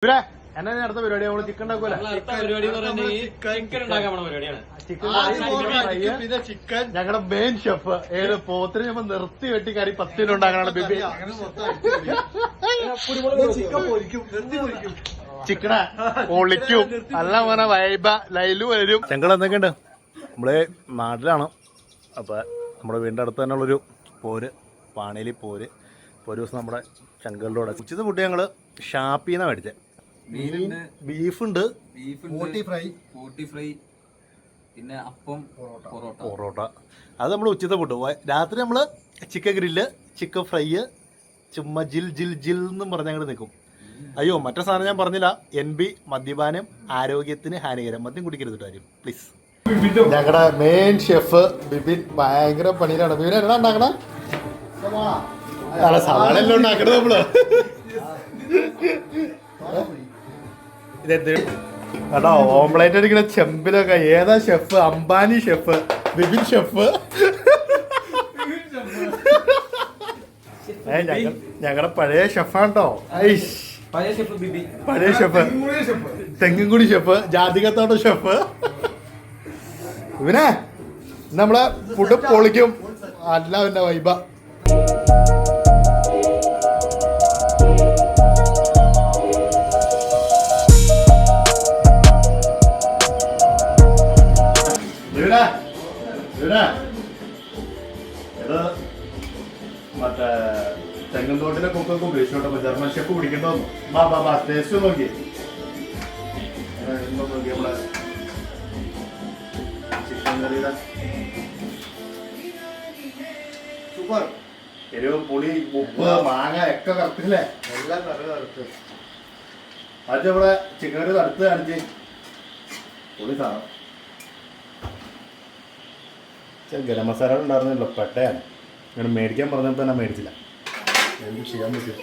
ഇവിടെ എന്നാ അടുത്ത പരിപാടി നമ്മള് ചിക്കൻ ഉണ്ടാക്കൂല ചിക്കൻ ഞങ്ങളുടെ മെയിൻ ഷെഫ് ഏത് പോത്തിന് നമ്മൾ നിർത്തി വെട്ടി കറി 10 കിലോ ഉണ്ടാക്കാനാണ് ബിബി. ചിക്കനെ പൊളിക്കും നല്ല മോനെ വൈബ ലൈലു വരും. ഞങ്ങൾ എന്തൊക്കെയുണ്ട് നമ്മള് നാട്ടിലാണ്. അപ്പൊ നമ്മുടെ വീടിന്റെ അടുത്ത് തന്നെയുള്ളൊരു പോര് പാണേലി പോര് ഒരു ദിവസം നമ്മുടെ ചങ്കളുടെ കൂടെ ഉച്ചത്തെ ഫുഡ് ഞങ്ങള് ഷാപ്പിൽ നിന്നാണ് മേടിച്ചത്. ബീഫുണ്ട്, പോട്ടി ഫ്രൈ, പിന്നെ അപ്പം, പൊറോട്ട. അത് നമ്മൾ ഉച്ചത്തെ ഫുഡ്. രാത്രി നമ്മള് ചിക്കൻ ഗ്രില്ല്, ചിക്കൻ ഫ്രൈ, ചുമ്മാ ജിൽ ജിൽ ജിൽ എന്നും പറഞ്ഞ് അങ്ങോട്ട് നിൽക്കും. അയ്യോ മറ്റേ സാധനം ഞാൻ പറഞ്ഞില്ല, NB മദ്യപാനം ആരോഗ്യത്തിന് ഹാനികരം, മദ്യം കുടിക്കരുത് കാര്യം പ്ലീസ്. ഞങ്ങളുടെ മെയിൻ ഷെഫ് ബിബിൻ ഭയങ്കര പണിയിലാണ്. ബിബിൻ എന്നാ ഉണ്ടാക്കണ സാധനം ഉണ്ടാക്കണത് നമ്മള് കേട്ടോ. ഓംപ്ലേറ്റ് അടിക്കണ ചെമ്പിലൊക്കെ ഏതാ chef? Ambani chef, Bibin chef. ഞങ്ങളുടെ പഴയ ഷെഫാണ് കേട്ടോ. പഴയ ഷെഫ്, തെങ്ങുംകുടി ഷെഫ്, ജാതികത്തോട്ട ഷെഫ്. ഇവനെ നമ്മളെ ഫുഡ് പൊളിക്കും. അല്ല പിന്നെ വൈബ. ഇത് മറ്റേ തെങ്ങുംതോട്ടിലെ കുക്കൊക്കെ ഉപയോഗിച്ചോട്ടോ. German chef കുടിക്കണ്ടോ? ബാ ടേസ്റ്റ് നോക്കി നോക്കി നമ്മളെ ചിക്കൻ കറിയുടെ സൂപ്പർ. എരിവ്, പുളി, ഉപ്പ്, മാങ്ങ ഒക്കെ കറക്റ്റില്ലേ? എല്ലാം കറക്റ്റ്. അത് നമ്മളെ ചിക്കൻ കറി അടുത്ത് കാണിച്ച് പുളി സാധനം. ഗരം മസാല ഉണ്ടായിരുന്നല്ലോ, പെട്ടയാണ്. ഇങ്ങനെ മേടിക്കാൻ പറഞ്ഞപ്പോൾ ഞാൻ മേടിച്ചില്ല. എന്ത് ചെയ്യാൻ പറ്റും?